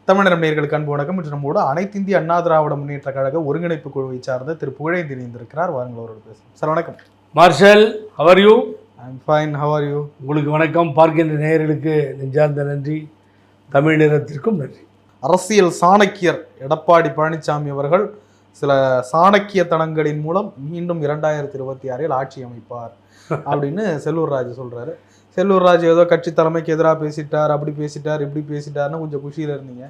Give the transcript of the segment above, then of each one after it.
தமிழர் நேயர்களுக்கு அன்பு வணக்கம். இன்று நம்மோடு அனைத்து இந்திய அண்ணா திராவிட முன்னேற்ற கழக ஒருங்கிணைப்பு குழுவை சார்ந்த திரு புகழேந்தி இணைந்திருக்கிறார். வாருங்கள் அவரோடு பேசுவோம். சார் வணக்கம். Marshall, how you? I'm fine, how are you? உங்களுக்கு வணக்கம். பார்க்கின்ற நேயர்களுக்கு நெஞ்சார்ந்த நன்றி, தமிழ் நிறத்திற்கும் நன்றி. அரசியல் சாணக்கியர் எடப்பாடி பழனிசாமி அவர்கள் சில சாணக்கியத்தனங்களின் மூலம் மீண்டும் 2026 ஆட்சி அமைப்பார் அப்படின்னு செல்லூர் ராஜு சொல்றாரு. செல்லூர் ராஜு ஏதோ கட்சி தலைமைக்கு எதிராக பேசிட்டார், அப்படி பேசிட்டார், இப்படி பேசிட்டார்னு கொஞ்சம் குஷியில் இருந்தீங்க.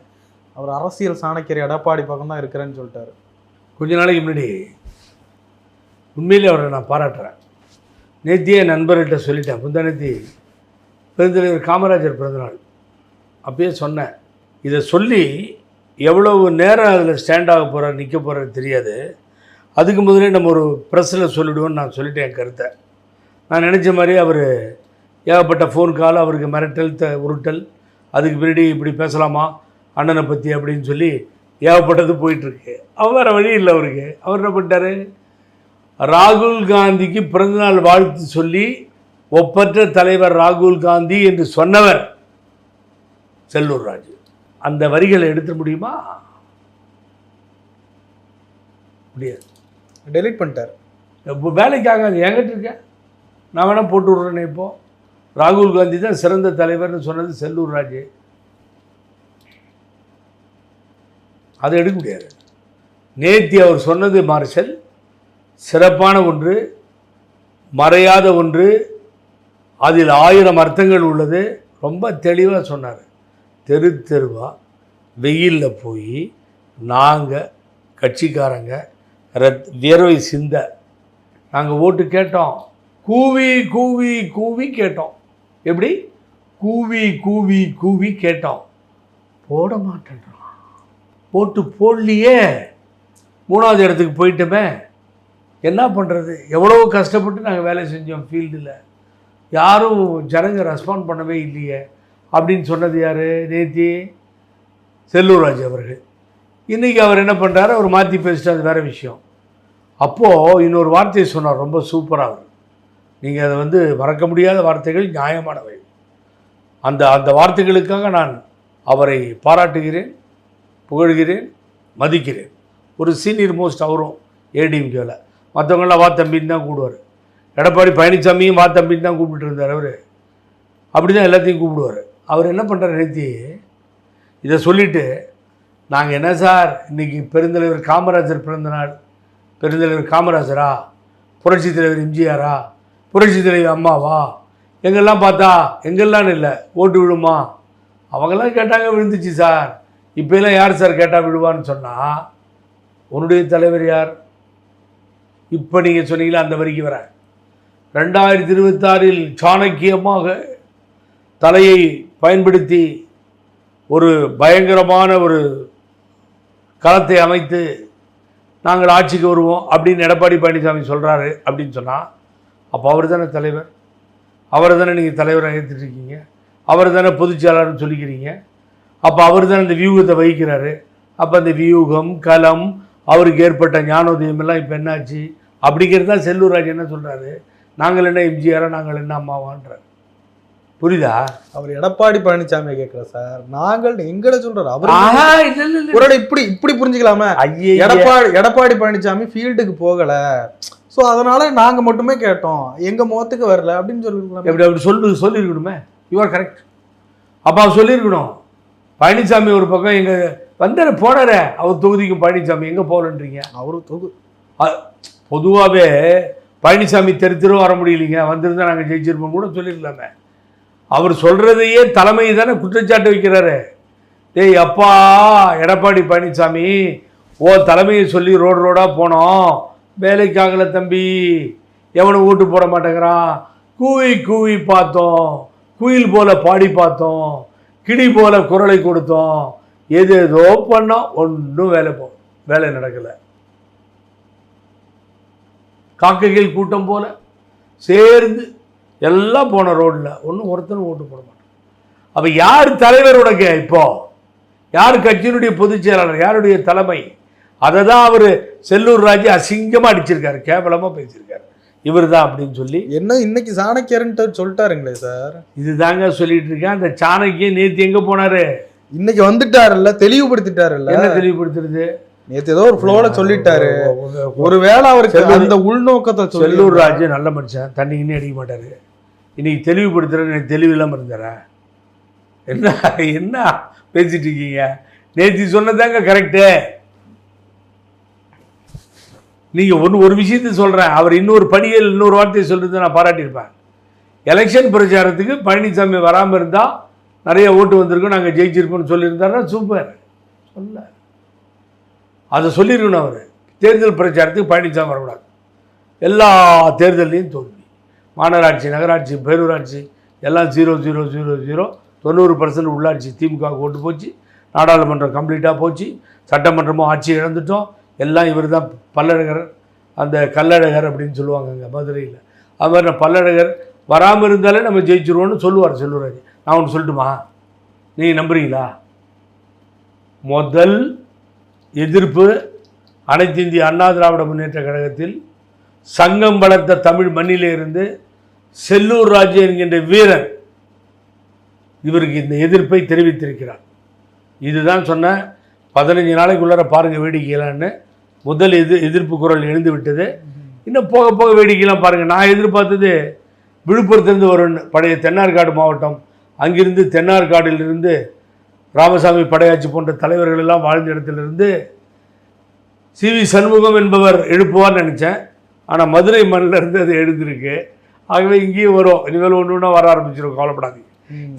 அவர் அரசியல் சாணக்கியர் எடப்பாடி பக்கம் தான் இருக்கிறேன்னு சொல்லிட்டாரு. கொஞ்ச நாளைக்கு முன்னாடி உண்மையிலே அவரை நான் பாராட்டுறேன். நேத்தியே நண்பர்கிட்ட சொல்லிட்டேன். முந்தானேத்தி பெருந்தலைவர் காமராஜர் பிறந்தநாள் அப்பயே சொன்னேன். இதை சொல்லி எவ்வளவு நேரம் அதில் ஸ்டாண்ட் ஆக போகிறார், நிற்க போகிறாரு தெரியாது. அதுக்கு முதலே நம்ம ஒரு ப்ரெஸ்ஸில் சொல்லிவிடுவோன்னு நான் சொல்லிட்டேன் என் கருத்தை. நான் நினச்ச மாதிரி அவர் ஏகப்பட்ட ஃபோன் கால், அவருக்கு மிரட்டல், உருட்டல், அதுக்கு பின்னாடி இப்படி பேசலாமா அண்ணனை பற்றி அப்படின்னு சொல்லி ஏகப்பட்டது போயிட்டுருக்கு. அவர் வேறு வழி இல்லை அவருக்கு. அவர் என்ன பண்ணிட்டார், ராகுல் காந்திக்கு பிறந்தநாள் வாழ்த்து சொல்லி ஒப்பற்ற தலைவர் ராகுல் காந்தி என்று சொன்னவர் செல்லூர் ராஜு. அந்த வரிகளை எடுத்துட முடியுமா? முடியாது. டெலீட் பண்ணிட்டார். இப்போ வேலைக்காக என்கிட்ட இருக்கேன், நான் வேணால் போட்டு விட்றேனே. இப்போது ராகுல் காந்தி தான் சிறந்த தலைவர்னு சொன்னது செல்லூர் ராஜு. அதை எடுக்க முடியாது. நேத்தி அவர் சொன்னது மார்ஷல் சிறப்பான ஒன்று, மறையாத ஒன்று, அதில் 1000 அர்த்தங்கள் உள்ளது. ரொம்ப தெளிவாக சொன்னார். தெரு தெருவாக வெயிலில் போய் நாங்கள் கட்சிக்காரங்க வியர்வை சிந்த நாங்கள் ஓட்டு கேட்டோம். கூவி கூவி கூவி கேட்டோம். எப்படி? கூவி கூவி கூவி கேட்டோம். போட மாட்டேன்றான். போட்டு போடலையே, 3வது இடத்துக்கு போயிட்டோமே, என்ன பண்ணுறது? எவ்வளோ கஷ்டப்பட்டு நாங்கள் வேலை செஞ்சோம் ஃபீல்டில், யாரும் ஜனங்க ரெஸ்பாண்ட் பண்ணவே இல்லையே அப்படின்னு சொன்னது யார்? நேத்தி செல்லூர் ராஜு அவர்கள். இன்றைக்கி அவர் என்ன பண்ணுறாரு, அவர் மாற்றி பேசிட்டு, அது வேறு விஷயம். அப்போது இன்னொரு வார்த்தையை சொன்னார், ரொம்ப சூப்பராக. அவர் நீங்கள் அதை மறக்க முடியாத வார்த்தைகள், நியாயமானவை. அந்த வார்த்தைகளுக்காக நான் அவரை பாராட்டுகிறேன், புகழ்கிறேன், மதிக்கிறேன். ஒரு சீனியர் மோஸ்ட் அவரும் ஏடிஎம்கேவில். மற்றவங்களாம் வா தம்பின்னு தான் கூப்பிடுவார். எடப்பாடி பழனிசாமியும் வா தம்பின்னு தான் கூப்பிட்டு இருந்தார். அவர் அப்படி தான் எல்லாத்தையும் கூப்பிடுவார். அவர் என்ன பண்ணுறார், நேத்தி இதை சொல்லிவிட்டு, நாங்கள் என்ன சார் இன்றைக்கி பெருந்தலைவர் காமராஜர் பிறந்தநாள், பெருந்தலைவர் காமராஜரா, புரட்சி தலைவர் எம்ஜிஆரா, புரட்சி தலைவர் அம்மாவா, எங்கெல்லாம் பார்த்தா எங்கெல்லாம் இல்லை ஓட்டு விழுமா, அவங்கெல்லாம் கேட்டாங்க விழுந்துச்சு சார், இப்போலாம் யார் சார் கேட்டால் விழுவான்னு சொன்னால் உன்னுடைய தலைவர் யார்? இப்போ நீங்கள் சொன்னீங்களா அந்த வரிக்கு வர 2026 சாணக்கியமாக தலையை பயன்படுத்தி ஒரு பயங்கரமான ஒரு களத்தை அமைத்து நாங்கள் ஆட்சிக்கு வருவோம் அப்படின்னு எடப்பாடி பழனிசாமி சொல்கிறாரு அப்படின்னு சொன்னால், அப்போ அவர் தானே தலைவர், அவரை தானே நீங்கள் தலைவராக ஏற்றுட்ருக்கீங்க, அவர் தானே பொதுச்செயலாளர்னு சொல்லிக்கிறீங்க. அப்போ அவர் தானே இந்த வியூகத்தை வகிக்கிறாரு. அப்போ அந்த வியூகம், களம், அவருக்கு ஏற்பட்ட ஞானோதயம் எல்லாம் இப்போ என்னாச்சு அப்படிங்கிறது தான் செல்லூர் ராஜு என்ன சொல்கிறாரு. நாங்கள் என்ன எம்ஜிஆரா, நாங்கள் என்ன அம்மாவான்றார். புரியுதா? அவர் எடப்பாடி பழனிசாமியை கேட்கல சார், நாங்கள் எங்களை சொல்றாரு. அவர் இப்படி புரிஞ்சுக்கலாமே. எடப்பாடி பழனிசாமி ஃபீல்டுக்கு போகல, ஸோ அதனால நாங்கள் மட்டுமே கேட்டோம், எங்கள் முகத்துக்கு வரல அப்படின்னு சொல்லிருக்கலாம். அப்படி சொல்லியிருக்கணுமே. You are correct. அப்போ அவர் சொல்லியிருக்கணும். பழனிசாமி ஒரு பக்கம் எங்கள் வந்தார போனார, அவர் தொகுதிக்கும் பழனிசாமி எங்கே போகலன்றீங்க? அவரு பொதுவாகவே பழனிசாமி தெருத்திரும் வர முடியலைங்க, வந்திருந்தால் நாங்கள் ஜெயிச்சிருப்போம் கூட சொல்லியிருக்கலாமே. அவர் சொல்கிறதையே தலைமை தானே குற்றச்சாட்டு வைக்கிறாரு. டேய் அப்பா எடப்பாடி பழனிசாமி, ஓ தலைமையை சொல்லி ரோடாக போனோம், வேலைக்காகல தம்பி, எவனும் ஓட்டு போட மாட்டேங்கிறான், கூவி கூவி பார்த்தோம், குயில் போல பாடி பார்த்தோம், கிளி போல குரலை கொடுத்தோம், ஏதோ பண்ணோம், ஒன்றும் வேலை நடக்கலை. காக்கைகள் கூட்டம் போல சேர்ந்து எல்லாம் போன ரோடில் ஒருத்தனும் ஓட்டு போட மாட்டோம். அப்போ யார் தலைவர் உனக்கு? இப்போ யார் கட்சியினுடைய பொதுச் செயலாளர், யாருடைய தலைமை? அதை தான் அவர் செல்லூர் ராஜு அசிங்கமாக அடிச்சிருக்காரு, கேவலமாக பேசியிருக்காரு. இவர் தான் அப்படின்னு சொல்லி என்ன இன்னைக்கு சாணக்கியர்ன்ட்டு சொல்லிட்டாருங்களே சார். இது தாங்க சொல்லிட்டு இருக்கேன். அந்த சாணக்கியன் நேற்று எங்கே போனார்? இன்னைக்கு வந்துட்டாருல்ல, தெளிவுபடுத்திட்டாருல்ல. என்ன தெளிவுபடுத்துறது? நேத்து ஏதோ ஒரு ஃப்ளோல சொல்லிட்டாரு. ஒருவேளை அவருக்கு அந்த உள்நோக்கத்தை செல்லூர் ராஜு நல்ல மனுஷன், தண்ணி இன்னும் அடிக்க மாட்டாரு. இன்னைக்கு தெளிவுபடுத்துறது எனக்கு தெளிவு இல்லாமல் இருந்தாரா? என்ன என்ன பேசிட்டு இருக்கீங்க? நேற்று சொன்னதாங்க கரெக்டு. நீங்கள் ஒரு விஷயத்தை சொல்கிறேன், அவர் இன்னொரு படிகள் இன்னொரு வார்த்தையை சொல்கிறது நான் பாராட்டியிருப்பேன். எலெக்ஷன் பிரச்சாரத்துக்கு பழனிசாமி வராமல் இருந்தால் நிறைய ஓட்டு வந்திருக்கும், நாங்கள் ஜெயிச்சிருப்போம்னு சொல்லியிருந்தாருன்னா சூப்பர். சொல்ல அதை சொல்லியிருக்கணும். அவர் தேர்தல் பிரச்சாரத்துக்கு பழனிசாமி வரக்கூடாது. எல்லா தேர்தல்லையும் தோல்வி. மாநகராட்சி, நகராட்சி, பேரூராட்சி எல்லாம் 0-0-0-0. 90% உள்ளாட்சி திமுக ஓட்டு போச்சு. நாடாளுமன்றம் கம்ப்ளீட்டாக போச்சு. சட்டமன்றமும் ஆட்சி இழந்துட்டோம். எல்லாம் இவர் தான் பல்லழகர், அந்த கல்லழகர் அப்படின்னு சொல்லுவாங்க அங்கே மதுரையில். அது மாதிரி நான் பல்லழகர் வராமல் இருந்தாலே நம்ம ஜெயிச்சிருவோன்னு சொல்லுவார் செல்வராஜ். நான் ஒன்று சொல்லட்டுமா? நீங்கள் நம்புறீங்களா? முதல் எதிர்ப்பு அனைத்து இந்திய அண்ணா திராவிட முன்னேற்ற கழகத்தில் சங்கம் வளர்த்த தமிழ் மண்ணிலே இருந்து செல்லூர் ராஜு என்கின்ற வீரன் இவருக்கு இந்த எதிர்ப்பை தெரிவித்திருக்கிறார். இதுதான் சொன்ன 15 நாளைக்குள்ளார பாருங்கள் வேடிக்கைலான்னு முதல் எதிர்ப்பு குரல் எழுந்து விட்டது. இன்னும் போக போக வேடிக்கைலாம் பாருங்கள். நான் எதிர்பார்த்தது விழுப்புரத்திலிருந்து வரும் பழைய தென்னார்காடு மாவட்டம், அங்கிருந்து தென்னார்காடிலிருந்து ராமசாமி படையாச்சி போன்ற தலைவர்கள் எல்லாம் வாழ்ந்த இடத்திலிருந்து சிவி சண்முகம் என்பவர் எழுப்புவார்னு நினச்சேன். ஆனால் மதுரை மண்ணிலிருந்து அது எழுந்திருக்கு. ஆகவே இங்கேயும் வரும். இனிமேல் ஒன்று ஒன்றா வர ஆரம்பிச்சிடும், கவலைப்படாதீங்க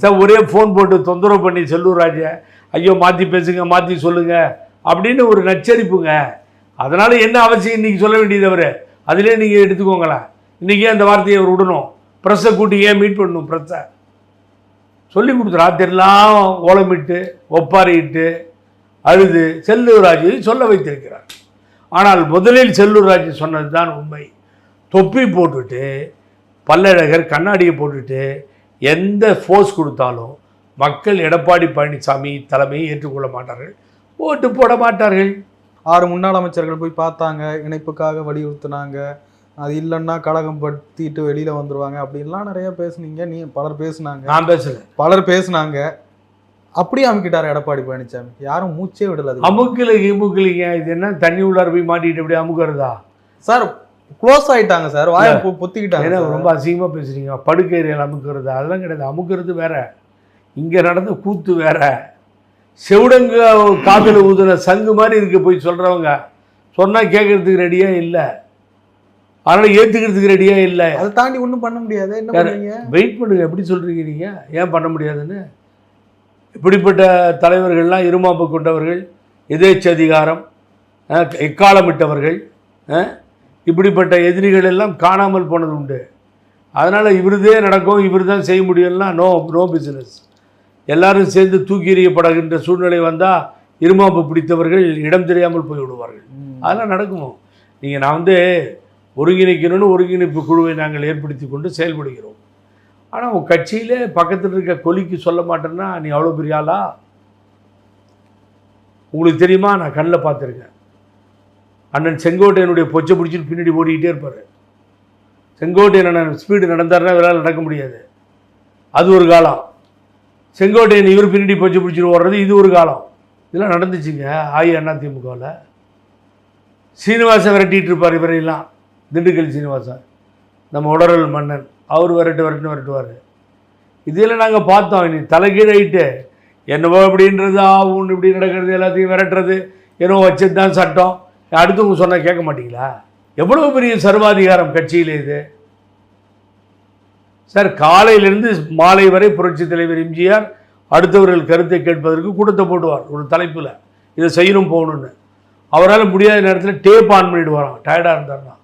சார். ஒரே ஃபோன் போட்டு தொந்தரவு பண்ணி செல்லூர் ராஜை ஐயோ மாற்றி பேசுங்க, மாற்றி சொல்லுங்கள் அப்படின்னு ஒரு நச்சரிப்புங்க. அதனால் என்ன அவசியம் இன்றைக்கி சொல்ல வேண்டியது? அவர் அதிலே நீங்கள் எடுத்துக்கோங்களேன். இன்றைக்கே அந்த வார்த்தையை அவர் விடணும். ப்ரெஸ்ஸை கூட்டி ஏன் மீட் பண்ணணும்? ப்ரெஸ்ஸை சொல்லி கொடுத்து ராத்திரிலாம் ஓலமிட்டு ஒப்பாரிட்டு அழுது செல்லூர் ராஜு சொல்ல வைத்திருக்கிறார். ஆனால் முதலில் செல்லூர் ராஜு சொன்னது தான் உண்மை. தொப்பி போட்டுட்டு பல்லழகர் கண்ணாடியை போட்டுட்டு எந்த ஃபோர்ஸ் கொடுத்தாலும் மக்கள் எடப்பாடி பழனிசாமி தலைமையை ஏற்றுக்கொள்ள மாட்டார்கள், ஓட்டு போட மாட்டார்கள். 6 முன்னாள் அமைச்சர்கள் போய் பார்த்தாங்க, இணைப்புக்காக வலியுறுத்தினாங்க. அது இல்லைன்னா கழகம் படுத்திட்டு வெளியில் வந்துடுவாங்க அப்படின்லாம் நிறைய பேசுனீங்க. பலர் பேசுனாங்க, நான் பேசல, பலர் பேசுனாங்க. அப்படியே அமுக்கிட்டார் எடப்பாடி பழனிசாமி. யாரும் மூச்சே விடல. அமுக்கலிங்க. இது என்ன தண்ணி உள்ளார போய் மாட்டிட்டு அப்படியே அமுக்கிறதா சார்? க்ளோஸ் ஆகிட்டாங்க சார், வாயை பொத்திக்கிட்டாங்க. ரொம்ப அசிங்கமாக பேசுகிறீங்க. படுக்கை ஏரியாவில் அமுக்கிறது அதெல்லாம் கிடையாது. அமுக்கிறது வேற, இங்கே நடந்த கூத்து வேற. செவுடங்க காதில் ஊதுன சங்கு மாதிரி இருக்க போய் சொல்கிறவங்க சொன்னால் கேட்கறதுக்கு ரெடியாக இல்லை, அதனால் ஏற்றுக்கிறதுக்கு ரெடியாக இல்லை. அதை தாண்டி ஒன்றும் பண்ண முடியாது. என்ன பண்ணுவீங்க? வெயிட் பண்ணுங்க. எப்படி சொல்கிறீங்க நீங்கள்? ஏன் பண்ண முடியாதுன்னு? இப்படிப்பட்ட தலைவர்கள்லாம் இருமாப்பு கொண்டவர்கள், எதேச்ச அதிகாரம், எக்காலமிட்டவர்கள், இப்படிப்பட்ட எதிரிகள் எல்லாம் காணாமல் போனது உண்டு. அதனால் இவருதே நடக்கும், இவர் தான் செய்ய முடியும்னா நோ பிஸ்னஸ். எல்லாரும் சேர்ந்து தூக்கி எறியப்படுகின்ற சூழ்நிலை வந்தால் இருமாப்பு பிடித்தவர்கள் இடம் தெரியாமல் போய் விடுவார்கள். அதெல்லாம் நடக்குமோ? நான் ஒருங்கிணைக்கணும்னு ஒருங்கிணைப்பு குழுவை நாங்கள் ஏற்படுத்தி கொண்டு செயல்படுகிறோம். ஆனால் உன் கட்சியிலே பக்கத்தில் இருக்க கொலிக்கு சொல்ல மாட்டேன்னா நீ அவ்வளோ பெரிய ஆளா? உங்களுக்கு தெரியுமா? நான் கண்ணில் பார்த்துருக்கேன். அண்ணன் செங்கோட்டையனுடைய பொச்சை பிடிச்சிட்டு பின்னாடி ஓடிக்கிட்டே இருப்பார். செங்கோட்டையன் ஸ்பீடு நடந்தாருன்னா இவரால் நடக்க முடியாது. அது ஒரு காலம். செங்கோட்டையன் இவர் பின்னாடி பொச்சை பிடிச்சிட்டு ஓடுறது இது ஒரு காலம். இதெல்லாம் நடந்துச்சுங்க அதிமுகவில். சீனிவாசன் விரட்டிகிட்டு இருப்பார் இவரையெல்லாம். திண்டுக்கல் சீனிவாசன், நம்ம உடறல் மன்னன், அவர் விரட்டுவார். இதில் நாங்கள் பார்த்தோம். இனி தலைகீழாயிட்டு என்னவோ அப்படின்றது ஆகும், இப்படி நடக்கிறது, எல்லாத்தையும் விரட்டுறது, ஏன்னோ வச்சது தான் சட்டம். அடுத்தவங்க சொன்னால் கேட்க மாட்டீங்களா? எவ்வளோ பெரிய சர்வாதிகாரம் கட்சியில் இது சார். காலையிலிருந்து மாலை வரை புரட்சித் தலைவர் எம்ஜிஆர் அடுத்தவர்கள் கருத்தை கேட்பதற்கு கூட்டத்தை போடுவார் ஒரு தலைப்பில், இதை செய்யணும் போகணுன்னு. அவரால் முடியாத நேரத்தில் டேப் ஆன் பண்ணிவிடுவாராம். டயர்டாக இருந்தார்னா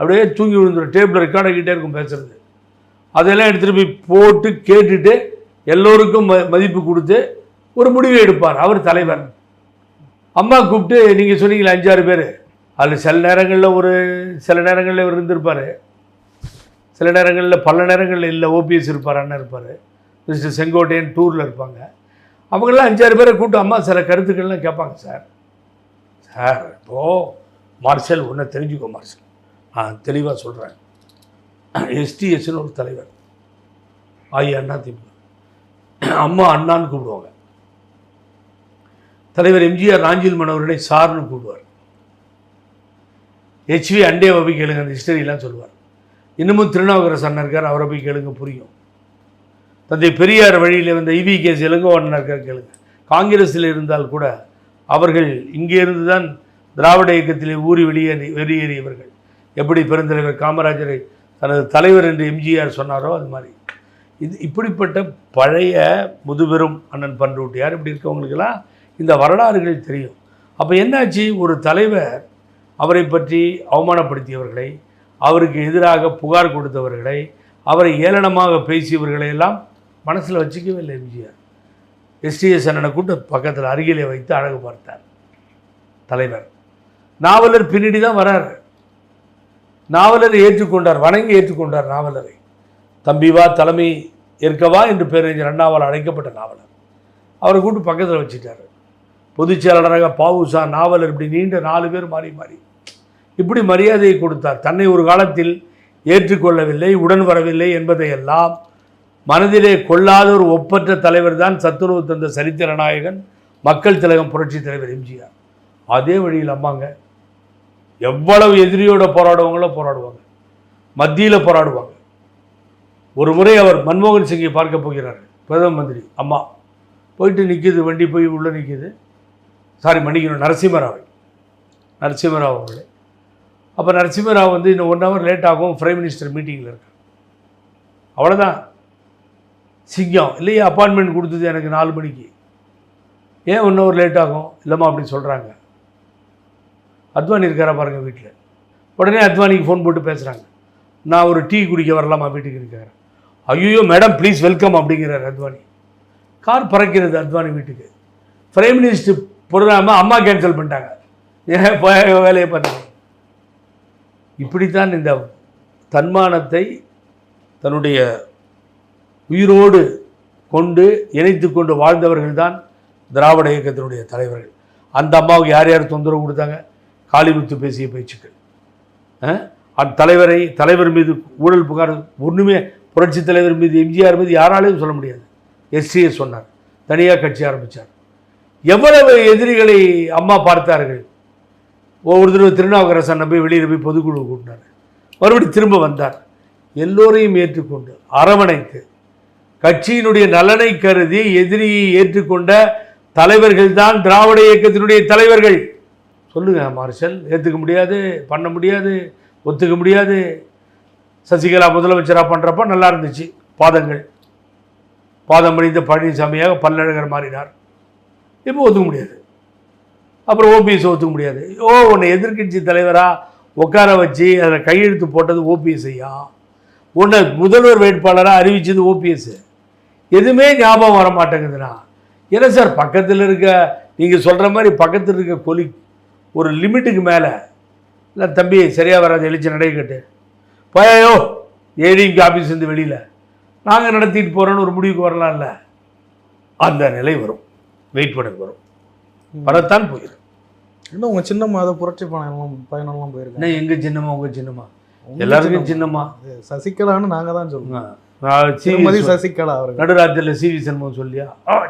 அப்படியே தூங்கி விழுந்துடும். டேப்பில் ரெக்கார்ட் ஆகிட்டே இருக்கும் பேசுகிறது. அதெல்லாம் எடுத்துகிட்டு போய் போட்டு கேட்டுட்டு எல்லோருக்கும் மதிப்பு கொடுத்து ஒரு முடிவை எடுப்பார் அவர் தலைவர். அம்மா கூப்பிட்டு நீங்கள் சொன்னீங்களே 5-6 பேர், அதில் சில நேரங்களில் இவர் இருந்திருப்பார், சில நேரங்களில் பல நேரங்களில் இல்லை. ஓபிஎஸ் இருப்பார், அண்ணன் இருப்பார், மிஸ்டர் செங்கோட்டையன் டூரில் இருப்பாங்க. அவங்களாம் 5-6 பேரை கூப்பிட்டு அம்மா சில கருத்துக்கள்லாம் கேட்பாங்க. சார் இப்போது மார்ஷல் ஒன்றை தெரிஞ்சுக்கோ மார்ஷல், நான் தெளிவாக சொல்கிறேன். எஸ்டிஎஸ்ன்னு ஒரு தலைவர், அதிமுக, அம்மா அண்ணான்னு கூப்பிடுவாங்க. தலைவர் எம்ஜிஆர் நாஞ்சில் மனோகரனை சார்னு கூடுவார். HV அண்டேவை போய் கேளுங்க, அந்த ஹிஸ்டரியெலாம் சொல்லுவார். இன்னமும் திருநாவுக்கரசு அண்ணன் இருக்கார், அவரை போய் கேளுங்க, புரியும். தந்தை பெரியார் வழியில் வந்த EVK இளங்கோவண்ணன் இருக்கார், கேளுங்க. காங்கிரஸில் இருந்தால் கூட அவர்கள் இங்கே இருந்து தான் திராவிட இயக்கத்திலே ஊறி வெளியேறியவர்கள். எப்படி பெருந்தலைவர் காமராஜரை தனது தலைவர் என்று எம்ஜிஆர் சொன்னாரோ அது மாதிரி இப்படிப்பட்ட பழைய முதுபெரும் அண்ணன் பண்ருட்டியார் இப்படி இருக்கவங்களுக்கெல்லாம் இந்த வரலாறுகள் தெரியும். அப்போ என்னாச்சு, ஒரு தலைவர் அவரை பற்றி அவமானப்படுத்தியவர்களை, அவருக்கு எதிராக புகார் கொடுத்தவர்களை, அவரை ஏளனமாக பேசியவர்களை எல்லாம் மனசில் வச்சுக்கவே இல்லை எம்ஜிஆர். STS அண்ணனை கூட்ட பக்கத்தில் அருகிலே வைத்து அழகு பார்த்தார் தலைவர். நாவலர் பின்னாடி தான் வரார். நாவலரை ஏற்றுக்கொண்டார், வணங்கி ஏற்றுக்கொண்டார் நாவலரை. தம்பிவா தலைமை ஏற்கவா என்று பேரறிஞர் அண்ணாவால் அழைக்கப்பட்ட நாவலர். அவரை கூப்பிட்டு பக்கத்தில் வச்சுட்டார். பொதுச் செயலாளராக பாவுசா, நாவலர், இப்படி நீண்ட 4 பேர் மாறி மாறி இப்படி மரியாதையை கொடுத்தார். தன்னை ஒரு காலத்தில் ஏற்றுக்கொள்ளவில்லை, உடன் வரவில்லை என்பதையெல்லாம் மனதிலே கொள்ளாத ஒரு ஒப்பற்ற தலைவர் தான் சத்துணவு தந்த சரித்திர நாயகன் மக்கள் திலகம் புரட்சி தலைவர் எம்ஜிஆர். அதே வழியில் அம்மாங்க எவ்வளவு எதிரியோட போராடுவாங்களோ போராடுவாங்க, மத்தியில் போராடுவாங்க. ஒரு முறை அவர் மன்மோகன் சிங்கை பார்க்க போகிறார், பிரதம மந்திரி. அம்மா போயிட்டு நிற்கிது, வண்டி போய் உள்ளே நிற்கிது. மன்னிக்கணும், நரசிம்மராவ் அவர்களே. அப்போ நரசிம்மராவ் வந்து இன்னும் 1 ஹவர் லேட் ஆகும், பிரைம் மினிஸ்டர் மீட்டிங்கில் இருக்கு. அவ்வளோதான். சிங்கம் இல்லையா, அப்பாயின்மெண்ட் கொடுத்தது எனக்கு 4 மணிக்கு, ஏன் 1 ஹவர் லேட் ஆகும்? இல்லைம்மா அப்படின்னு சொல்கிறாங்க. அத்வானி இருக்காரா பாருங்கள் வீட்டில். உடனே அத்வானிக்கு ஃபோன் போட்டு பேசுகிறாங்க, நான் ஒரு டீ குடிக்க வரலாமா வீட்டுக்கு இருக்கிறேன். ஐயோ மேடம் ப்ளீஸ் வெல்கம் அப்படிங்கிறார் அத்வானி. கார் பறக்கிறது அத்வானி வீட்டுக்கு. பிரைம் மினிஸ்டர் ப்ரோக்ராம அம்மா கேன்சல் பண்ணிட்டாங்க, ஏன் வேலையை பண்ணுங்க. இப்படித்தான் இந்த தன்மானத்தை தன்னுடைய உயிரோடு கொண்டு இணைத்து கொண்டு வாழ்ந்தவர்கள் தான் திராவிட இயக்கத்தினுடைய தலைவர்கள். அந்த அம்மாவுக்கு யார் யார் தொந்தரவு கொடுத்தாங்க? காளிமுத்து பேசிய பேச்சுக்கள். தலைவர் மீது ஊழல் புகார் ஒன்றுமே புரட்சி தலைவர் மீது எம்ஜிஆர் மீது யாராலையும் சொல்ல முடியாது. STS சொன்னார், தனியாக கட்சி ஆரம்பித்தார். எவ்வளவு எதிரிகளை அம்மா பார்த்தார்கள். ஒவ்வொரு தடவை திருநாவுக்கரசு அண்ணன் போய் வெளியில் போய் பொதுக்குழு கூட்டினார், மறுபடியும் திரும்ப வந்தார். எல்லோரையும் ஏற்றுக்கொண்டு அரவணைத்து கட்சியினுடைய நலனை கருதி எதிரியை ஏற்றுக்கொண்ட தலைவர்கள் தான் திராவிட இயக்கத்தினுடைய தலைவர்கள். சொல்லுங்க மார்ஷல், ஏற்றுக்க முடியாது, பண்ண முடியாது, ஒத்துக்க முடியாது. சசிகலா முதலமைச்சராக பண்ணுறப்ப நல்லா இருந்துச்சு, பாதம் அணிந்த பழனிசாமியாக பல்லழகர் மாறினார். இப்போ ஒத்துக்க முடியாது. அப்புறம் OPS ஒத்துக்க முடியாது. உன்னை எதிர்கட்சி தலைவராக உட்கார வச்சு அதில் கையெழுத்து போட்டது OPS ஐயா, உன்னை முதல்வர் வேட்பாளராக அறிவிச்சது OPS. எதுவுமே ஞாபகம் வர மாட்டேங்குதுண்ணா. ஏன்னா சார் பக்கத்தில் இருக்க, நீங்கள் சொல்கிற மாதிரி பக்கத்தில் இருக்க கொலி ஒரு லிமிட்டுக்கு மேலே இல்லை தம்பி சரியாக வராது, எழுச்சி நடைக்கட்டு போயோ ஏடிஎம்கே ஆஃபீஸ் இருந்து வெளியில் நாங்கள் நடத்திட்டு போகிறோன்னு ஒரு முடிவுக்கு வரலாம்ல. அந்த நிலை வரும், வெயிட் பண்ண வரும், வரத்தான் போயிடும். இன்னும் உங்கள் சின்னம்மா அதை புரட்சி பயணம்லாம் போயிருக்கேன். எங்கள் சின்னம்மா, உங்கள் சின்னம்மா, எல்லாருக்கும் சின்னம்மா. சசிகலான்னு நாங்கள் தான் சொல்லுவோம். சசிகலா அவர் நடுராத்திரியில் CV சண்முகம் சொல்லியா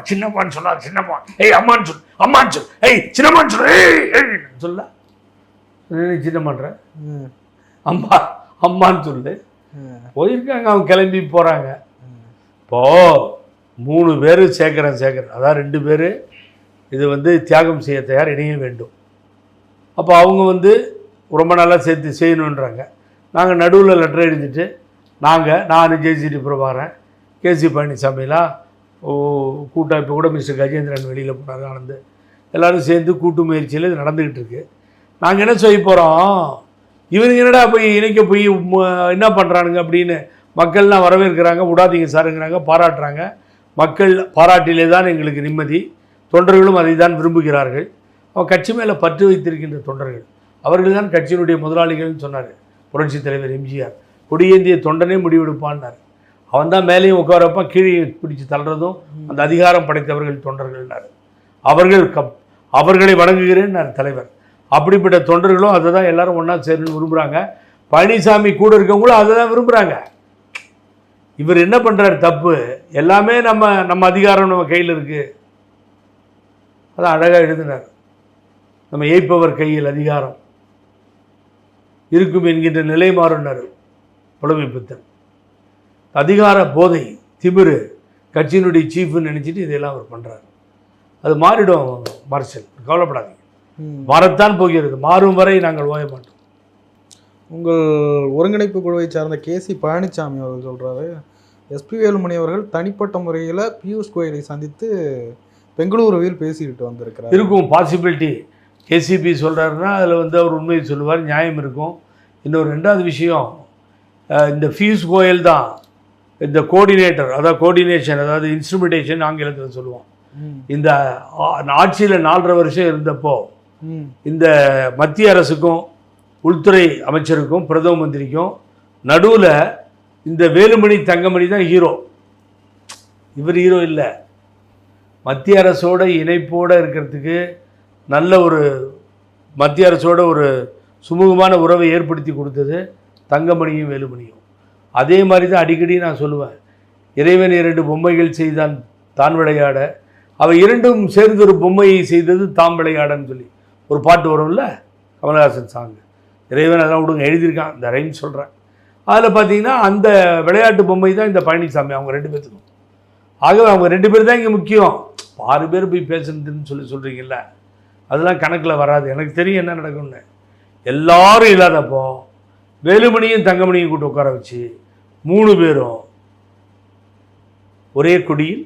சின்னம்மான்னு சொன்னார். சின்னம்மா ஏய் அம்மான்னு சொல், அம்மான்னு சொல், ஏய் சின்னம்மான்னு சொல், சொல்ல சின்னம்மான்ற அம்மா அம்மான்னு சொல்லு. போயிருக்காங்க, அவங்க கிளம்பி போகிறாங்க. இப்போது 3 பேர் சேர்க்குறேன், அதான் 2 பேர் இது வந்து தியாகம் செய்ய தயார், இணைய வேண்டும். அப்போ அவங்க ரொம்ப நல்லா சேர்த்து செய்யணுன்றாங்க. நாங்கள் நடுவில் லெட்டர் எழுதிட்டு நான் JCT பிரபாகரன், KC பழனிசாமிலாம் கூட்டம். இப்போ கூட மிஸ்டர் கஜேந்திரன் வெளியில் போனார், ஆனந்து, எல்லோரும் சேர்ந்து கூட்டு முயற்சியில் இது நடந்துக்கிட்டு இருக்கு. நாங்கள் என்ன செய்ய போகிறோம், இவனுங்க என்னடா போய் இணைக்க போய் என்ன பண்ணுறானுங்க அப்படின்னு மக்கள்லாம் வரவேற்கிறாங்க. விடாதீங்க சாருங்கிறாங்க, பாராட்டுறாங்க. மக்கள் பாராட்டிலே தான் எங்களுக்கு நிம்மதி, தொண்டர்களும் அதை தான் விரும்புகிறார்கள். அவன் கட்சி மேலே பற்று வைத்திருக்கின்ற தொண்டர்கள் அவர்கள் தான் கட்சியினுடைய முதலாளிகள்னு சொன்னார் புரட்சி தலைவர் எம்ஜிஆர். கொடியேந்திய தொண்டனே முடிவெடுப்பான்னார். அவன் தான் மேலேயும் உட்காரப்பா கீழே பிடிச்சி தள்ளுறதும் அந்த அதிகாரம் படைத்தவர்கள் தொண்டர்கள்னார். அவர்களை வணங்குகிறேன்னார் தலைவர். அப்படிப்பட்ட தொண்டர்களும் அதை தான் எல்லாரும் ஒன்றா சேரணும்னு விரும்புகிறாங்க. பழனிசாமி கூட இருக்கவங்களும் அதை தான் விரும்புகிறாங்க. இவர் என்ன பண்ணுறாரு தப்பு, எல்லாமே நம்ம அதிகாரம் நம்ம கையில் இருக்குது. அதான் அழகாக எழுதினார். நம்ம ஏய்ப்பவர் கையில் அதிகாரம் இருக்கும் என்கின்ற நிலை மாறுனார் புலமை பித்தன். அதிகார போதை திமிரு கட்சியினுடைய சீஃப்னு நினச்சிட்டு இதெல்லாம் அவர் பண்ணுறாரு. அது மாறிடும் மார்ஷல், கவலைப்படாதீங்க. மாறத்தான் போகிறது, மாறும் வரை நாங்கள் ஓய மாட்டோம். உங்கள் ஒருங்கிணைப்பு குழுவை சார்ந்த கேசி பழனிசாமி அவர்கள் சொல்கிறாரு, எஸ்பி வேலுமணி அவர்கள் தனிப்பட்ட முறையில் பியூஷ் கோயலை சந்தித்து பெங்களூருவில் பேசிக்கிட்டு வந்திருக்கிறார். இருக்கும் பாசிபிலிட்டி. கேசிபி சொல்கிறாருன்னா அதில் அவர் உண்மையை சொல்லுவார், நியாயம் இருக்கும். இன்னொரு ரெண்டாவது விஷயம், இந்த பியூஷ் கோயல் தான் இந்த கோஆர்டினேட்டர், அதாவது கோஆர்டினேஷன், அதாவது இன்ஸ்ட்ருமெண்டேஷன் ஆங்கிலத்தில் சொல்லுவோம். இந்த ஆட்சியில் 4.5 வருஷம் இருந்தப்போ இந்த மத்திய அரசுக்கும் உள்துறை அமைச்சருக்கும் பிரதம மந்திரிக்கும் நடுவில் இந்த வேலுமணி தங்கமணி தான் ஹீரோ. இவர் ஹீரோ இல்லை. மத்திய அரசோட இணைப்போடு இருக்கிறதுக்கு நல்ல ஒரு மத்திய அரசோட ஒரு சுமூகமான உறவை ஏற்படுத்தி கொடுத்தது தங்கமணியும் வேலுமணியும். அதே மாதிரி தான் அடிக்கடி நான் சொல்லுவேன், இறைவன் 2 பொம்மைகள் செய்தான் தான் விளையாட, அவை 2ம் சேர்ந்து ஒரு பொம்மையை செய்தது தாம் விளையாடன்னு சொல்லி ஒரு பாட்டு வரும்ல, கமலஹாசன் சாங். இறைவன் அதெல்லாம் விடுங்க, எழுதியிருக்கான், இந்த ரைம் சொல்கிறேன். அதில் பார்த்தீங்கன்னா அந்த விளையாட்டு பொம்மை தான் இந்த பழனிசாமி, அவங்க 2 பேர்த்துக்கும். ஆகவே அவங்க 2 பேர் தான் இங்கே முக்கியம். 6 பேர் போய் பேசுறதுன்னு சொல்கிறீங்கல்ல, அதெல்லாம் கணக்கில் வராது. எனக்கு தெரியும் என்ன நடக்கும்னு. எல்லாரும் இல்லாதப்போ வேலுமணியும் தங்கமணியும் கூட்டு உட்கார வச்சு 3 பேரும் ஒரே கொடியில்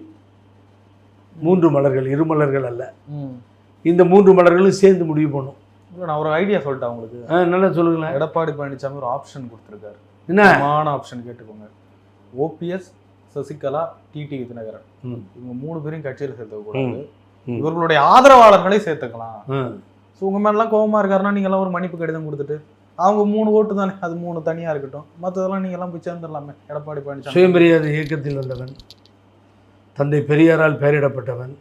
3 மலர்கள், 2 மலர்கள் அல்ல, இந்த 3 மலர்களும் சேர்ந்து முடிவு பண்ணும். நான் ஒரு ஐடியா சொல்லிட்டேன் உங்களுக்கு. நல்லா சொல்லுங்களேன். எடப்பாடி பழனிசாமி ஒரு ஆப்ஷன் கொடுத்துருக்காரு. என்ன ஆப்ஷன் கேட்டுக்கோங்க. ஓபிஎஸ், சசிகலா, டிடி விதிநகரன் இவங்க 3 பேரையும் கட்சியில் சேர்த்துக்கூடாது, இவர்களுடைய ஆதரவாளர்களை சேர்த்துக்கலாம். ஸோ உங்கள் மேலாம் கோபமாக இருக்காருன்னா நீங்கள்லாம் ஒரு மன்னிப்பு கடிதம் கொடுத்துட்டு அவங்க 3 ஓட்டு தானே, அது 3 தனியாக இருக்கட்டும், மற்றதெல்லாம் நீங்கள்லாம் போய் சேர்ந்துடலாமே. எடப்பாடி பழனிசாமி சுயமரியாதை இயக்கத்தில் வந்தவன், தந்தை பெரியாரால் பெயரிடப்பட்டவன்,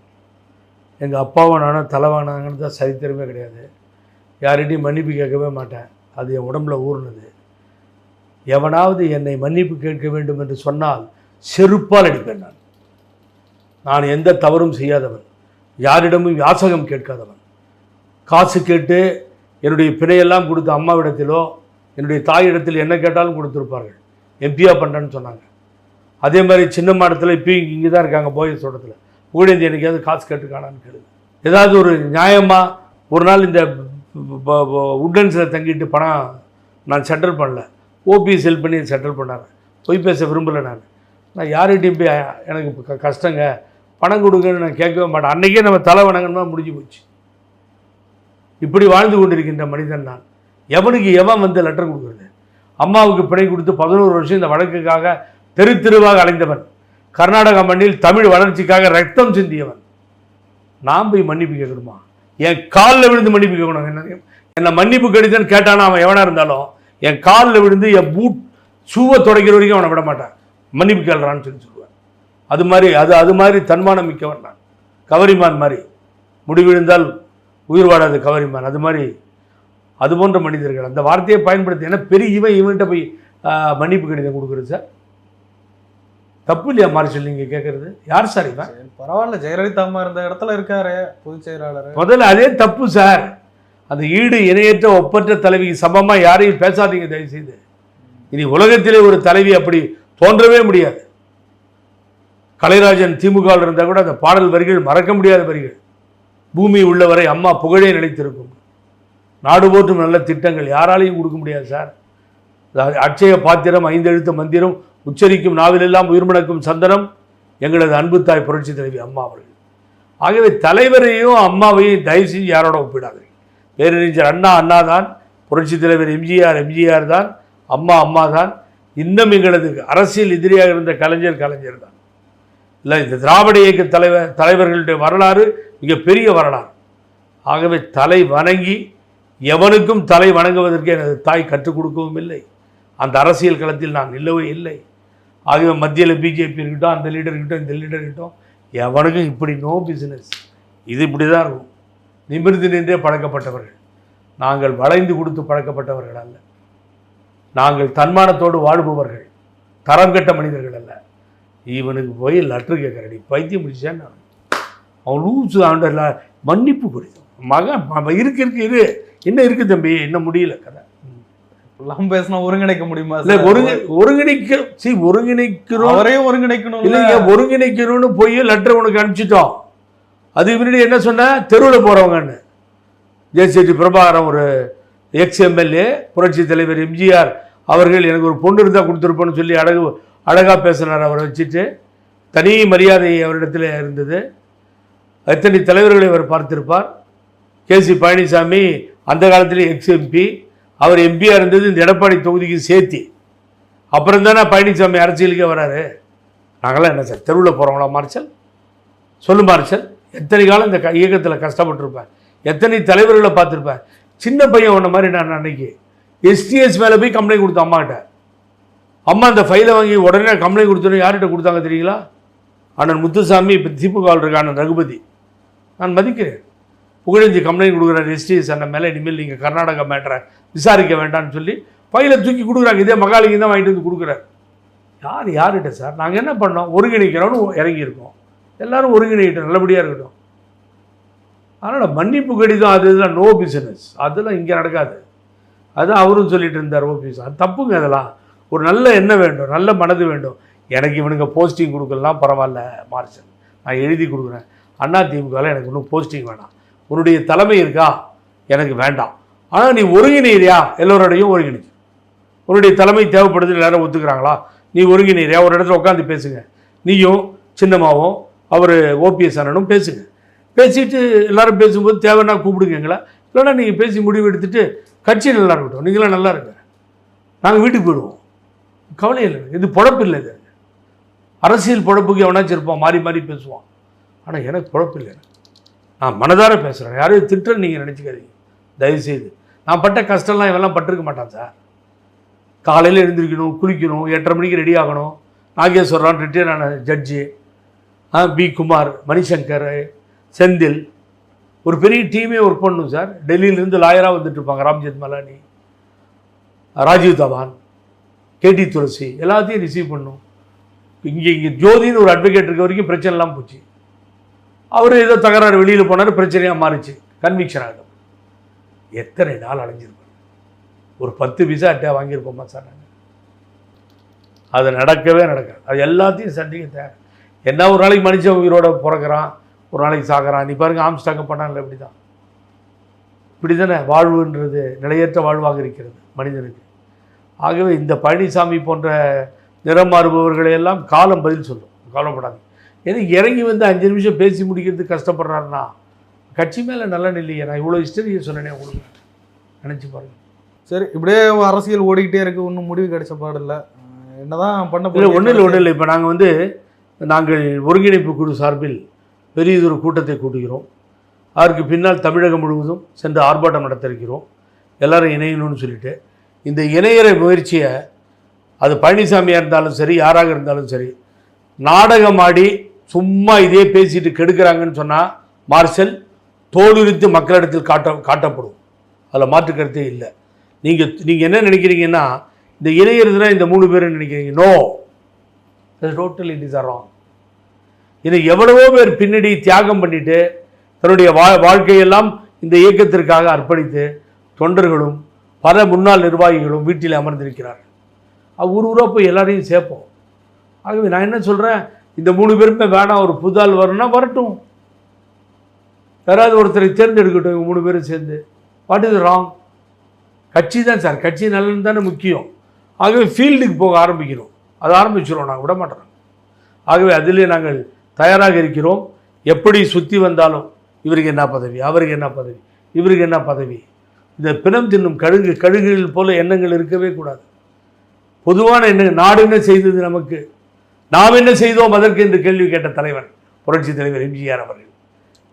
எங்கள் அப்பாவும் நானும் தலைவானாங்கன்னு தான் சரித்திரமே கிடையாது. யார்கிட்டையும் மன்னிப்பு கேட்கவே மாட்டேன், அது என் உடம்புல ஊர்னது. எவனாவது என்னை மன்னிப்பு கேட்க வேண்டும் என்று சொன்னால் செருப்பால் அடிப்பேன். நான் எந்த தவறும் செய்யாதவன், யாரிடமும் யாசகம் கேட்காதவன். காசு கேட்டு என்னுடைய பிணையெல்லாம் கொடுத்து அம்மாவிடத்திலோ என்னுடைய தாயிடத்தில் என்ன கேட்டாலும் கொடுத்துருப்பார்கள். எம்பியா பண்ணுறேன்னு சொன்னாங்க. அதே மாதிரி சின்ன இடத்துல இப்போயும் இங்கே தான் இருக்காங்க, போயஸ் தோட்டத்தில். புகழேந்தி என்னைக்காவது காசு கேட்டு காணான்னு கேளுங்க. ஏதாவது ஒரு நியாயமாக ஒரு நாள் இந்த உட்லண்ட்ஸில் தங்கிட்டு பணம் நான் செட்டில் பண்ணல, ஓபிஎஸ் ஹெல்ப் பண்ணி செட்டில் பண்ணாங்க. போய் பேச விரும்பலை. நான் யார்கிட்டையும் போய் எனக்கு கஷ்டங்க பணம் கொடுங்கன்னு நான் கேட்கவே மாட்டேன். அன்றைக்கே நம்ம தலை வணங்கணுமா முடிஞ்சு போச்சு. இப்படி வாழ்ந்து கொண்டிருக்கின்ற மனிதன் நான். எவனுக்கு எவன் லெட்டர் கொடுக்குறது? அம்மாவுக்கு பிணை கொடுத்து 11 வருஷம் இந்த வழக்குக்காக தெரு தெருவாக அலைந்தவன், கர்நாடகா மண்ணில் தமிழ் வளர்ச்சிக்காக ரத்தம் சிந்தியவன். நான் போய் மன்னிப்பு கேட்கணுமா? என் காலில் விழுந்து மன்னிப்பு கேட்கணும். என்னை மன்னிப்பு கடிதன்னு கேட்டானா அவன் எவனாக இருந்தாலும் என் காலில் விழுந்து என் ஷூவை துடைக்கிற வரைக்கும் அவனை விட மாட்டான். மன்னிப்பு கேள்றான்னு சொல்லுவேன். அது மாதிரி தன்மானம் மிக்கவன் நான். கவரிமான் மாதிரி, முடிவிழுந்தால் உயிர் வாடாத கவரிமான். அது போன்ற மனிதர்கள் அந்த வார்த்தையை பயன்படுத்தி. ஏன்னா பெரிய இவன்கிட்ட போய் மன்னிப்பு கடிதம் கொடுக்குறது சார் தப்பு இல்லையா மார்ஷல்? நீங்கள் கேட்குறது யார் சார் இவன்? பரவாயில்ல, ஜெயலலிதா அம்மா இருந்த இடத்துல இருக்காரு பொதுச் செயலாளர். முதல்ல அதே தப்பு சார். அந்த ஈடு இணையற்ற ஒப்பற்ற தலைவிக்கு சமமாக யாரையும் பேசாதீங்க தயவுசெய்து. இனி உலகத்திலே ஒரு தலைவி அப்படி தோன்றவே முடியாது. கலைராஜன் திமுகவில் இருந்தால் கூட அந்த பாடல் வரிகள் மறக்க முடியாத வரிகள். பூமி உள்ளவரை அம்மா புகழே நிலைத்திருக்கும், நாடு போற்றும் நல்ல திட்டங்கள் யாராலையும் கொடுக்க முடியாது சார். அட்சய பாத்திரம், 5 எழுத்து மந்திரம், உச்சரிக்கும் நாவிலெல்லாம் உயிர்மணக்கும் சந்தனம் எங்களது அன்பு தாய் புரட்சி தலைவி அம்மா அவர்கள். ஆகவே தலைவரையும் அம்மாவையும் தயவு செஞ்சு யாரோட ஒப்பிடாதீங்க. பேரறிஞர் அண்ணா தான், புரட்சி தலைவர் எம்ஜிஆர் தான், அம்மா தான். இன்னும் எங்களது அரசியல் எதிரியாக இருந்த கலைஞர் தான். இல்லை, இந்த திராவிட இயக்க தலைவர்களுடைய வரலாறு மிகப்பெரிய வரலாறு. ஆகவே தலை வணங்கி எவனுக்கும் தலை வணங்குவதற்கு எனது தாய் கற்றுக் கொடுக்கவும் இல்லை. அந்த அரசியல் களத்தில் நான் இல்லவே இல்லை. ஆகவே மத்தியில் பிஜேபி இருக்கட்டும், அந்த லீடர் இருக்கட்டும், இந்த லீடர் இருக்கட்டும், எவனுக்கும் இப்படி நோ பிஸ்னஸ். இது இப்படி தான் இருக்கும். நிமிர்ந்து நின்றே பழக்கப்பட்டவர்கள் நாங்கள், வளைந்து கொடுத்து பழக்கப்பட்டவர்கள் அல்ல. நாங்கள் தன்மானத்தோடு வாழ்பவர்கள், தரம் கெட்ட மனிதர்கள் அல்ல. இவனுக்கு போய் லெட்ரு கேட்குறடி பைத்தியம் முடிச்சான்னு அவன் லூசு ஆண்டர்ல மன்னிப்பு குறித்து மகன் இரு என்ன இருக்கு தம்பி, என்ன முடியல கதை எல்லாம் பேசினா ஒருங்கிணைக்க முடியுமா? இல்லை ஒருங்கிணைக்கிறோம், அவரையும் ஒருங்கிணைக்கணும் இல்லைங்க, ஒருங்கிணைக்கணும்னு போய் லெட்டர் உனக்கு அனுப்பிச்சிட்டோம். அதுக்கு முன்னாடி என்ன சொன்ன, தெருவில் போகிறவங்கன்னு ஜெயசெட்டி பிரபாகரன் ஒரு எக்ஸ்-எம்எல்ஏ புரட்சி தலைவர் எம்ஜிஆர் அவர்கள் எனக்கு ஒரு பொண்ணு இருந்தால் கொடுத்துருப்போன்னு சொல்லி அழகாக பேசினார். அவரை வச்சுட்டு தனி மரியாதை அவரிடத்தில் இருந்தது. எத்தனை தலைவர்களை அவர் பார்த்திருப்பார். கேசி பழனிசாமி அந்த காலத்திலே எக்ஸ்-எம்பி, அவர் எம்பியாக இருந்தது இந்த எடப்பாடி தொகுதிக்கு சேர்த்தி. அப்புறம் தானே பழனிசாமி அரசியலுக்கே வராரு. நாங்களாம் என்ன சார் தெருவில் போகிறவங்களா மார்ஷல்? சொல்லு மார்ஷல், எத்தனை காலம் இந்த இயக்கத்தில் கஷ்டப்பட்டுருப்பேன், எத்தனை தலைவர்களை பார்த்துருப்பேன். சின்ன பையன் ஒன்றை மாதிரி நான் அன்னைக்கு எஸ்டிஎஸ் மேலே போய் கம்ப்ளைண்ட் கொடுத்தேன் அம்மாக்கிட்ட. அம்மா அந்த ஃபைலை வாங்கி உடனே கம்ப்ளைண்ட் கொடுத்தோன்னே யார்கிட்ட கொடுத்தாங்க தெரியுங்களா? அண்ணன் முத்துசாமி, இப்போ திமுக இருக்க அண்ணன் ரகுபதி. நான் மதிக்கிறேன். புகழஞ்சி கம்ப்ளைண்ட் கொடுக்குறாரு எஸ்டிஎஸ் அண்ணன் மேலே, இனிமேல் நீங்கள் கர்நாடகா மேட்டரை விசாரிக்க வேண்டாம்னு சொல்லி ஃபைலை தூக்கி கொடுக்குறாங்க. இதே மகாலிங்க தான் வாங்கிட்டு வந்து கொடுக்குறாரு. யார்கிட்ட சார்? நாங்கள் என்ன பண்ணோம், ஒருங்கிணைக்கிறோன்னு இறங்கியிருக்கோம். எல்லோரும் ஒருங்கிணைக்கிட்டோம், நல்லபடியாக இருக்கட்டும். அதனால் மன்னிப்பு கடிதம் அது இதெல்லாம் நோ பிஸ்னஸ், அதெல்லாம் இங்கே நடக்காது. அதுதான் அவரும் சொல்லிட்டு இருந்தார் ஓபிஎஸ். அது தப்புங்க. அதெல்லாம் ஒரு நல்ல எண்ணம் வேண்டும், நல்ல மனது வேண்டும். எனக்கு இவனுங்க போஸ்டிங் கொடுக்கலாம் பரவாயில்ல மார்ஷல், நான் எழுதி கொடுக்குறேன். அதிமுகவில் எனக்கு இன்னும் போஸ்டிங் வேணாம், உன்னுடைய தலைமை இருக்கா எனக்கு வேண்டாம், ஆனால் நீ ஒருங்கிணைறியா, எல்லோரோடையும் ஒருங்கிணைச்சு. உன்னுடைய தலைமை தேவைப்படுது, எல்லாரும் ஒத்துக்கிறாங்களா, நீ ஒருங்கிணைறியா, ஒரு இடத்துல உட்காந்து பேசுங்க. நீயும் சின்னமாவும் அவர் ஓபிஎஸ் அண்ணனும் பேசுங்க. பேசிட்டு எல்லாரும் பேசும்போது தேவைன்னா கூப்பிடுங்க எங்களை, இல்லைன்னா நீங்கள் பேசி முடிவு எடுத்துட்டு கட்சி நல்லா இருக்கட்டும், நீங்களாம் நல்லா இருங்க, நாங்கள் வீட்டுக்கு போயிடுவோம், கவலை இல்லை. இது பொழப்பு இல்லை. இது அரசியல் பொழப்புக்கு எவனாச்சும் இருப்பான், மாறி மாறி பேசுவான். ஆனால் எனக்கு பொழப்பு இல்லை. நான் மனதார பேசுகிறேன், யாரையும் திட்டுறேன்னு நீங்கள் நினச்சிக்காதீங்க தயவுசெய்து. நான் பட்ட கஷ்டம்லாம் இவெல்லாம் பட்டிருக்க மாட்டான் சார். காலையில் எழுந்திரிக்கணும், குளிக்கணும், 8:30 மணிக்கு ரெடி ஆகணும். நாகேஸ்வரரான் ரிட்டையர் ஆன ஜட்ஜி, பி குமார், மணிசங்கர், செந்தில், ஒரு பெரிய டீமே ஒர்க் பண்ணணும் சார். டெல்லியிலேருந்து லாயராக வந்துட்டு இருப்பாங்க, ராம்ஜெத் மலானி, ராஜீவ் தவான், கேடி துளசி, எல்லாத்தையும் ரிசீவ் பண்ணும். இங்கே ஜோதின்னு ஒரு அட்வொகேட் இருக்க வரைக்கும் பிரச்சனைலாம் போச்சு. அவர் ஏதோ தகராறு வெளியில் போனார், பிரச்சனையாக மாறிச்சு, கன்விக்ஷன் ஆகும். எத்தனை நாள் அடைஞ்சிருப்பாங்க? ஒரு 10 விசா அட்டையாக வாங்கியிருப்போமா சார் நாங்கள்? அது நடக்கவே நடக்காது. அது எல்லாத்தையும் சண்டைக்கு தேவை. என்ன ஒரு நாளைக்கு மனுஷன் உயிரோட பிறக்கிறான், ஒரு நாளைக்கு சாகிறான். நீ பாருங்க ஆம்ஸ்டாங்க பண்ணாங்கல்ல, இப்படி தான். இப்படி தானே வாழ்வுன்றது நிலையற்ற வாழ்வாக இருக்கிறது மனிதனுக்கு. ஆகவே இந்த பழனிசாமி போன்ற நிறம் மாறுபவர்களையெல்லாம் காலம் பதில் சொல்லும், கவலைப்படாது. ஏன்னா இறங்கி வந்து 5 நிமிஷம் பேசி முடிக்கிறதுக்கு கஷ்டப்படுறாருன்னா கட்சி மேலே நல்ல இல்லையே. நான் இவ்வளோ ஹிஸ்டரியை சொன்னேனே உங்களுக்கு, நினச்சி பாருங்கள். சரி, இப்படியே அரசியல் ஓடிக்கிட்டே இருக்கு, ஒன்றும் முடிவு கிடைச்ச பாடில்லை. என்னதான் பண்ண இல்லை, ஒன்றும் இல்லை. இப்போ நாங்கள் ஒருங்கிணைப்பு குழு சார்பில் பெரியதொரு கூட்டத்தை கூட்டுகிறோம். அதற்கு பின்னால் தமிழகம் முழுவதும் சென்று ஆர்ப்பாட்டம் நடத்த இருக்கிறோம். எல்லாரும் இணையணும்னு சொல்லிட்டு இந்த இணையற முயற்சியை, அது பழனிசாமியாக இருந்தாலும் சரி, யாராக இருந்தாலும் சரி, நாடகமாடி சும்மா இதே பேசிட்டு கெடுக்கிறாங்கன்னு சொன்னால் மார்ஷல் தோலுரித்து மக்களிடத்தில் காட்டப்படும். அதில் மாற்று கருத்தே இல்லை. நீங்கள் என்ன நினைக்கிறீங்கன்னா, இந்த இணையறதுனா இந்த 3 பேரும் நினைக்கிறீங்க. No, total it is wrong. இது எவ்வளவோ பேர் பின்னாடி தியாகம் பண்ணிட்டு தன்னுடைய வாழ்க்கையெல்லாம் இந்த இயக்கத்திற்காக அர்ப்பணித்து தொண்டர்களும் பல முன்னாள் நிர்வாகிகளும் வீட்டில் அமர்ந்திருக்கிறார்கள். ஊராக போய் எல்லாரையும் சேர்ப்போம். ஆகவே நான் என்ன சொல்கிறேன், இந்த 3 பேருமே வேணாம், ஒரு புதால் வரணும்னா வரட்டும், யாராவது ஒருத்தரை தேர்ந்தெடுக்கட்டும். இவங்க 3 பேரும் சேர்ந்து வாட் இஸ் ராங்? கட்சி தான் சார், கட்சி நல்லது தானே முக்கியம். ஆகவே ஃபீல்டுக்கு போக ஆரம்பிக்கிறோம். அதை ஆரம்பிச்சிடும், நாங்கள் விட மாட்டோம். ஆகவே அதிலே நாங்கள் தயாராக இருக்கிறோம். எப்படி சுற்றி வந்தாலும் இவருக்கு என்ன பதவி, அவருக்கு என்ன பதவி, இவருக்கு என்ன பதவி, இந்த பிணம் தின்னும் கழுகுகள் போல எண்ணங்கள் இருக்கவே கூடாது. பொதுவான எண்ணங்கள், நாடு என்ன செய்தது நமக்கு, நாம் என்ன செய்தோம் அதற்கு என்று கேள்வி கேட்ட தலைவர் புரட்சி தலைவர் எம்ஜிஆர் அவர்கள்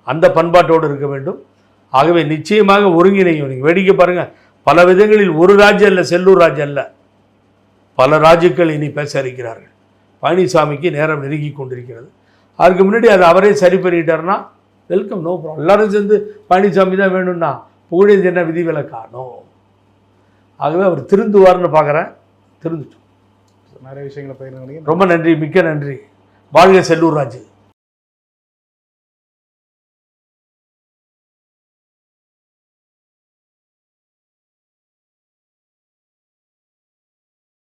அந்த பண்பாட்டோடு இருக்க வேண்டும். ஆகவே நிச்சயமாக ஒருங்கிணையும். நீங்கள் வேடிக்கை பாருங்கள், பல விதங்களில் ஒரு ராஜ்யம் அல்ல, செல்லூர் ராஜ்யம் அல்ல, பல ராஜ்யங்கள் இனி பேச இருக்கிறார்கள். பழனிசாமிக்கு நேரம் நெருங்கி கொண்டிருக்கிறது. அதுக்கு முன்னாடி அதை அவரே சரி பண்ணிட்டாருன்னா வெல்கம், நோ ப்ராப்ளம். எல்லாரும் சேர்ந்து பழனிசாமி தான் வேணும்னா புகழேந்தி என்ன விதி விலக்கானோ. ஆகவே அவர் திருந்துவார்னு பார்க்குறேன். திருந்துட்டோம். நிறைய விஷயங்களை பகிர்ந்து. ரொம்ப நன்றி, மிக்க நன்றி. வாழ்க செல்லூர் ராஜ்.